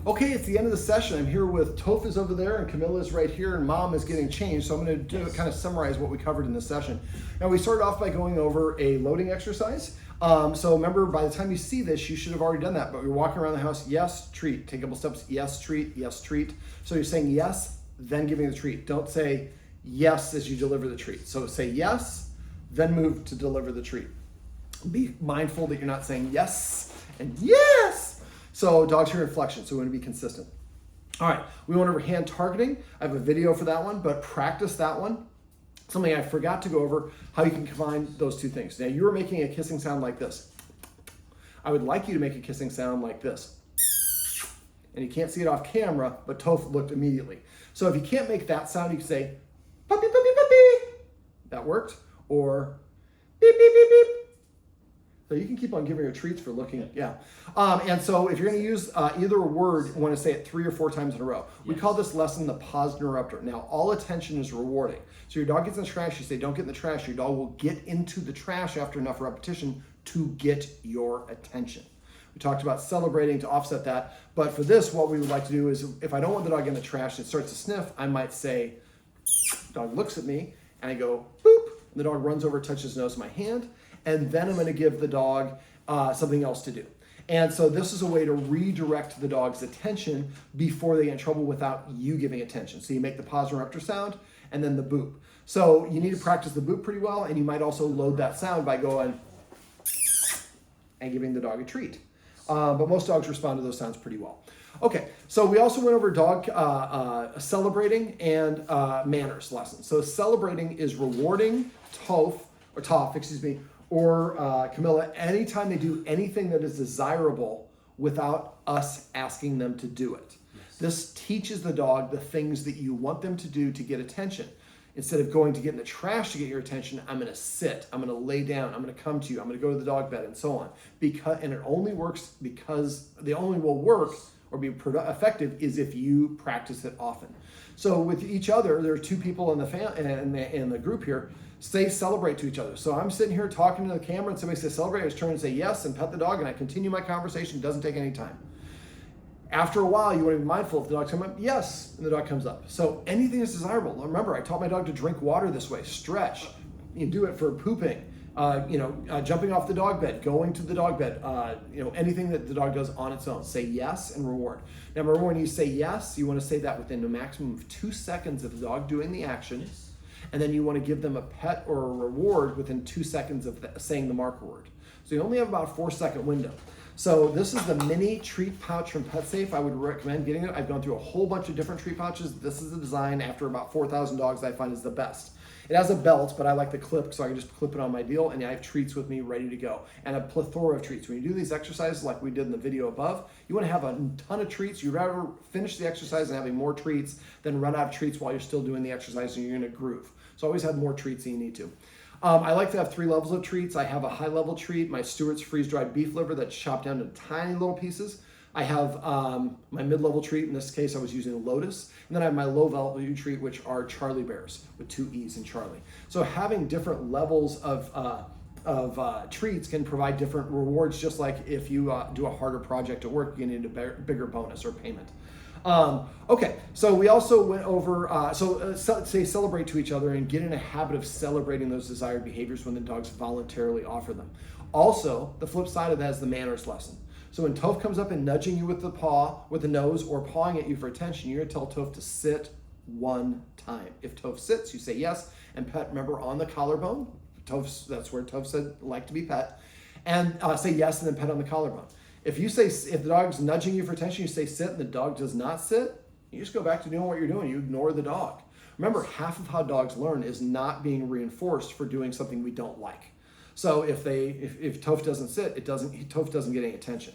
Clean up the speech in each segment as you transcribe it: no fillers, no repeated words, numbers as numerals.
Okay, it's the end of the session. I'm here with Toph is over there and Camilla is right here and Mom is getting changed. So I'm going to kind of summarize what we covered in this session. Now we started off by going over a loading exercise. So remember, by the time you see this, you should have already done that. But you're walking around the house, yes, treat. Take a couple steps, yes, treat, yes, treat. So you're saying yes, then giving the treat. Don't say yes as you deliver the treat. So say yes, then move to deliver the treat. Be mindful that you're not saying yes and yes. So dogs hear inflection, so we want to be consistent. All right, we went over hand targeting. I have a video for that one, but practice that one. Something I forgot to go over, how you can combine those two things. Now you were making a kissing sound like this. I would like you to make a kissing sound like this. And you can't see it off camera, but Toph looked immediately. So if you can't make that sound, you can say, puppy, puppy, puppy. That worked. Or beep, beep, beep, beep. So you can keep on giving her treats for looking, yeah. And so if you're going to use either word, you want to say it 3 or 4 times in a row. We call this lesson the pause interrupter. Now, all attention is rewarding. So your dog gets in the trash, you say, don't get in the trash. Your dog will get into the trash after enough repetition to get your attention. We talked about celebrating to offset that. But for this, what we would like to do is, if I don't want the dog in the trash and it starts to sniff, I might say, dog looks at me, and I go, boop. And the dog runs over, touches his nose with my hand. And then I'm going to give the dog something else to do. And so this is a way to redirect the dog's attention before they get in trouble without you giving attention. So you make the pause interrupter sound and then the boop. So you need to practice the boop pretty well, and you might also load that sound by going and giving the dog a treat. But most dogs respond to those sounds pretty well. Okay, so we also went over dog celebrating and manners lessons. So celebrating is rewarding Toph, excuse me, or Camilla, anytime they do anything that is desirable without us asking them to do it. Yes. This teaches the dog the things that you want them to do to get attention. Instead of going to get in the trash to get your attention, I'm going to sit, I'm going to lay down, I'm going to come to you, I'm going to go to the dog bed, and so on. And it only works because they only will work or be effective is if you practice it often. So with each other, there are 2 people in the group here. Say celebrate to each other. So I'm sitting here talking to the camera and somebody says celebrate. I just turn and say yes and pet the dog and I continue my conversation. It doesn't take any time. After a while, you want to be mindful if the dog's coming up, yes, and the dog comes up. So anything that's desirable. Remember, I taught my dog to drink water this way, stretch. You do it for pooping, jumping off the dog bed, going to the dog bed, anything that the dog does on its own. Say yes and reward. Now remember, when you say yes, you want to say that within a maximum of 2 seconds of the dog doing the action. And then you want to give them a pet or a reward within 2 seconds of saying the marker word. So you only have about a 4-second window. So this is the mini treat pouch from PetSafe. I would recommend getting it. I've gone through a whole bunch of different treat pouches. This is the design after about 4,000 dogs that I find is the best. It has a belt, but I like the clip, so I can just clip it on my deal, and I have treats with me ready to go. And a plethora of treats. When you do these exercises like we did in the video above, you want to have a ton of treats. You'd rather finish the exercise and having more treats than run out of treats while you're still doing the exercise and you're in a groove. So always have more treats than you need to. I like to have 3 levels of treats. I have a high-level treat, my Stewart's freeze-dried beef liver that's chopped down to tiny little pieces. I have my mid-level treat. In this case, I was using Lotus. And then I have my low-value treat, which are Charlie Bears with 2 E's in Charlie. So having different levels of treats can provide different rewards, just like if you do a harder project at work, you need a bigger bonus or payment. Okay, so we also went over, say celebrate to each other and get in a habit of celebrating those desired behaviors when the dogs voluntarily offer them. Also, the flip side of that is the manners lesson. So when Toph comes up and nudging you with the paw, with the nose, or pawing at you for attention, you're gonna tell Toph to sit 1 time. If Toph sits, you say yes, and pet, remember, on the collarbone. That's where Toph said like to be pet. And say yes, and then pet on the collarbone. If the dog's nudging you for attention, you say sit, and the dog does not sit, you just go back to doing what you're doing. You ignore the dog. Remember, half of how dogs learn is not being reinforced for doing something we don't like. So if Toph doesn't sit, Toph doesn't get any attention.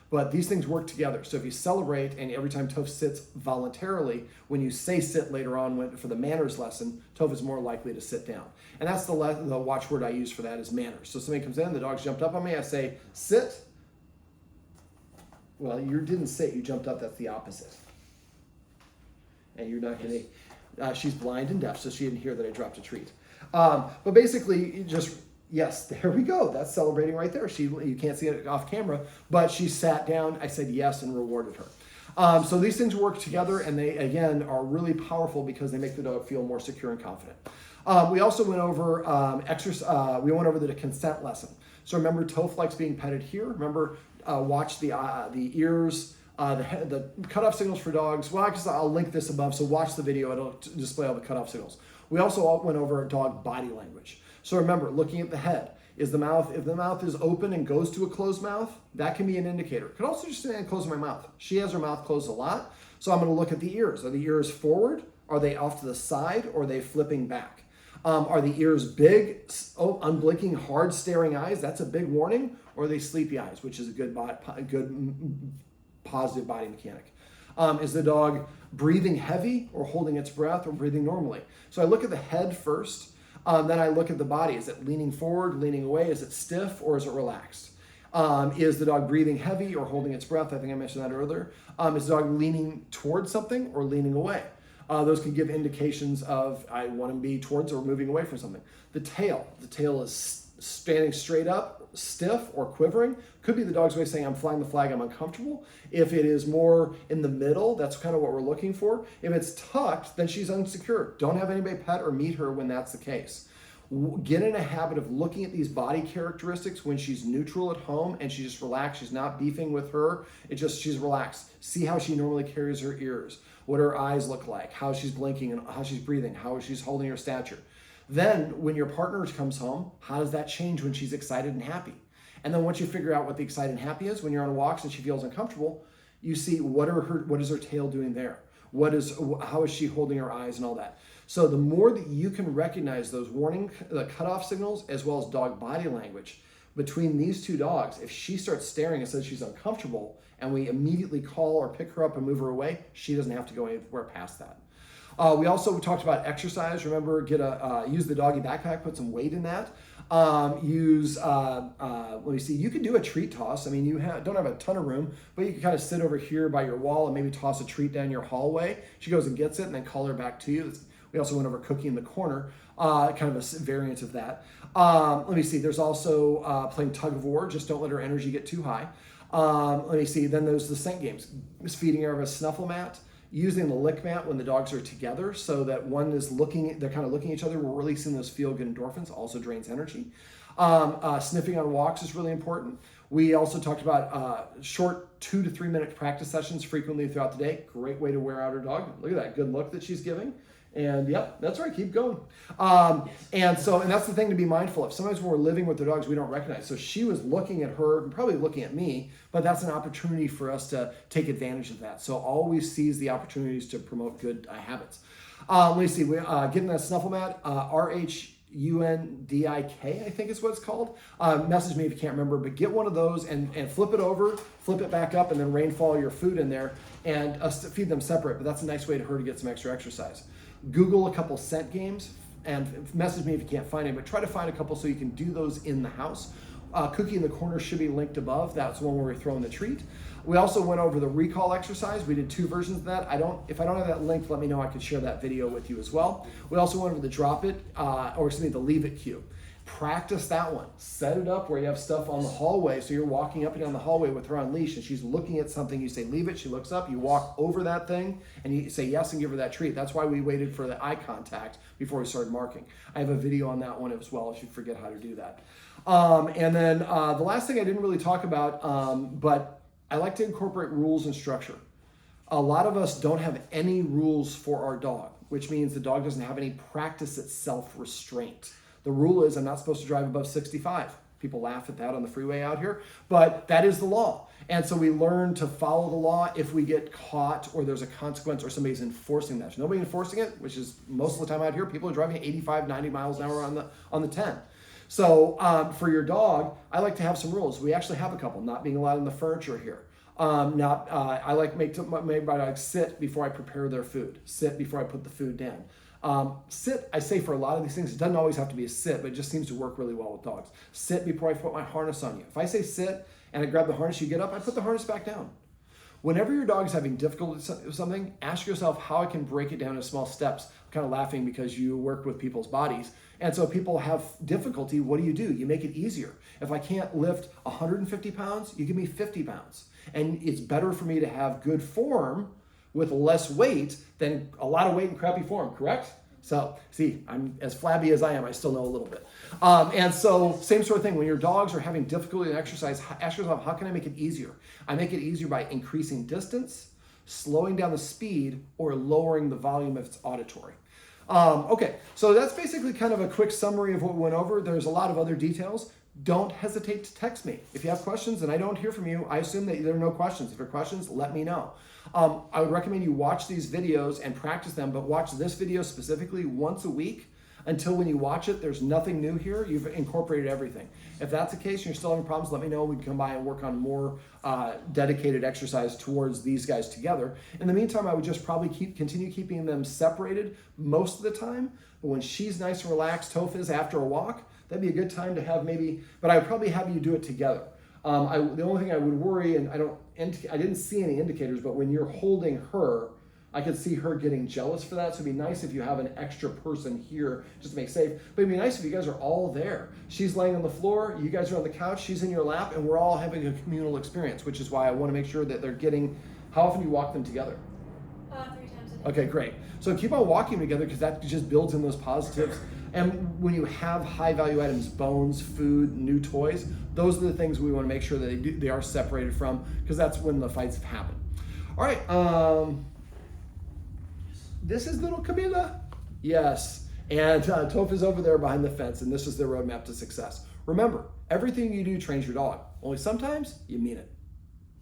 But these things work together. So if you celebrate, and every time Toph sits voluntarily, when you say sit later on for the manners lesson, Toph is more likely to sit down. And that's the watchword I use for that is manners. So somebody comes in, the dog's jumped up on me, I say sit. Well, you didn't sit, you jumped up, that's the opposite. And you're not gonna, she's blind and deaf, so she didn't hear that I dropped a treat. But basically, yes, there we go. That's celebrating right there. You can't see it off camera, but she sat down, I said yes and rewarded her. So these things work together, and they, again, are really powerful because they make the dog feel more secure and confident. We also went over we went over the consent lesson. So remember, Toph likes being petted here. Remember, watch the ears, the cutoff signals for dogs. Well, I guess I'll link this above, so watch the video. It'll display all the cutoff signals. We also went over dog body language. So remember, looking at the head. If the mouth is open and goes to a closed mouth, that can be an indicator. It could also just stand closing my mouth. She has her mouth closed a lot, so I'm going to look at the ears. Are the ears forward? Are they off to the side? Or are they flipping back? Are the ears big, unblinking, hard staring eyes? That's a big warning. Or are they sleepy eyes, which is a good positive body mechanic. Is the dog breathing heavy or holding its breath or breathing normally? So I look at the head first. Then I look at the body. Is it leaning forward, leaning away? Is it stiff or is it relaxed? Is the dog breathing heavy or holding its breath? I think I mentioned that earlier. Is the dog leaning towards something or leaning away? Those can give indications of I want to be towards or moving away from something. The tail is standing straight up, stiff or quivering. Could be the dog's way of saying I'm flying the flag, I'm uncomfortable. If it is more in the middle, that's kind of what we're looking for. If it's tucked, then she's insecure. Don't have anybody pet or meet her when that's the case. Get in a habit of looking at these body characteristics when she's neutral at home and she's just relaxed. She's not beefing with her. She's relaxed. See how she normally carries her ears, what her eyes look like, how she's blinking and how she's breathing, how she's holding her stature. Then when your partner comes home, how does that change when she's excited and happy? And then once you figure out what the excited and happy is, when you're on walks and she feels uncomfortable, you see what is her tail doing there? How is she holding her eyes and all that? So the more that you can recognize those the cutoff signals, as well as dog body language between these two dogs, if she starts staring and says she's uncomfortable and we immediately call or pick her up and move her away, she doesn't have to go anywhere past that. We also talked about exercise. Remember, use the doggy backpack, put some weight in that. Let me see, you can do a treat toss. I mean, you don't have a ton of room, but you can kind of sit over here by your wall and maybe toss a treat down your hallway. She goes and gets it and then call her back to you. We also went over cookie in the corner, kind of a variant of that. Let me see, there's also playing tug of war. Just don't let her energy get too high. Let me see, then there's the scent games. Feeding her of a snuffle mat. Using the lick mat when the dogs are together so that one is they're kind of looking at each other. We're releasing those feel-good endorphins, also drains energy. Sniffing on walks is really important. We also talked about short 2 to 3 minute practice sessions frequently throughout the day. Great way to wear out her dog. Look at that good look that she's giving. And yep, that's right, keep going. And that's the thing to be mindful of. Sometimes when we're living with the dogs, we don't recognize. So she was looking at her, and probably looking at me, but that's an opportunity for us to take advantage of that. So always seize the opportunities to promote good habits. Let me see, getting that snuffle mat, RHUNDIK, I think is what it's called. Message me if you can't remember, but get one of those and flip it over, flip it back up, and then rainfall your food in there and feed them separate. But that's a nice way for her to get some extra exercise. Google a couple scent games and message me if you can't find it, but try to find a couple so you can do those in the house. Cookie in the corner should be linked above. That's one where we're throwing the treat. We also went over the recall exercise. We did 2 versions of that. If I don't have that linked, let me know. I can share that video with you as well. We also went over the the leave it cue. Practice that one. Set it up where you have stuff on the hallway. So you're walking up and down the hallway with her on leash and she's looking at something. You say, leave it. She looks up. You walk over that thing and you say yes and give her that treat. That's why we waited for the eye contact before we started marking. I have a video on that one as well if you forget how to do that. And then the last thing I didn't really talk about, but I like to incorporate rules and structure. A lot of us don't have any rules for our dog, which means the dog doesn't have any practice at self-restraint. The rule is I'm not supposed to drive above 65. People laugh at that on the freeway out here, but that is the law. And so we learn to follow the law if we get caught or there's a consequence or somebody's enforcing that. There's nobody enforcing it, which is most of the time out here, people are driving 85, 90 miles an hour on the 10. So for your dog, I like to have some rules. We actually have a couple, not being allowed in the furniture here. I like make my dog sit before I prepare their food. Sit before I put the food down. Sit, I say for a lot of these things, it doesn't always have to be a sit, but it just seems to work really well with dogs. Sit before I put my harness on you. If I say sit and I grab the harness, you get up, I put the harness back down. Whenever your dog is having difficulty with something, ask yourself how I can break it down into small steps. I'm kind of laughing because you work with people's bodies. And so people have difficulty, what do? You make it easier. If I can't lift 150 pounds, you give me 50 pounds. And it's better for me to have good form with less weight than a lot of weight and crappy form, correct? So, see, I'm as flabby as I am, I still know a little bit. And so, same sort of thing, when your dogs are having difficulty in exercise, ask yourself, how can I make it easier? I make it easier by increasing distance, slowing down the speed, or lowering the volume if it's auditory. Okay, so that's basically kind of a quick summary of what we went over. There's a lot of other details. Don't hesitate to text me. If you have questions and I don't hear from you, I assume that there are no questions. If there are questions, let me know. I would recommend you watch these videos and practice them, but watch this video specifically once a week until when you watch it, there's nothing new here. You've incorporated everything. If that's the case and you're still having problems, let me know. We can come by and work on more dedicated exercise towards these guys together. In the meantime, I would just probably continue keeping them separated most of the time. But when she's nice and relaxed, Toph is after a walk, that'd be a good time to have but I would probably have you do it together. The only thing I would worry, and I didn't see any indicators, but when you're holding her, I could see her getting jealous for that. So it'd be nice if you have an extra person here just to make safe. But it'd be nice if you guys are all there. She's laying on the floor, you guys are on the couch, she's in your lap, and we're all having a communal experience, which is why I want to make sure that they're getting. How often do you walk them together? 3 times a day. Okay, great. So keep on walking together because that just builds in those positives. And when you have high value items, bones, food, new toys, those are the things we want to make sure that they are separated from, because that's when the fights have happened. All right. This is little Camilla. Yes. And Toph is over there behind the fence, and this is the roadmap to success. Remember, everything you do trains your dog. Only sometimes you mean it.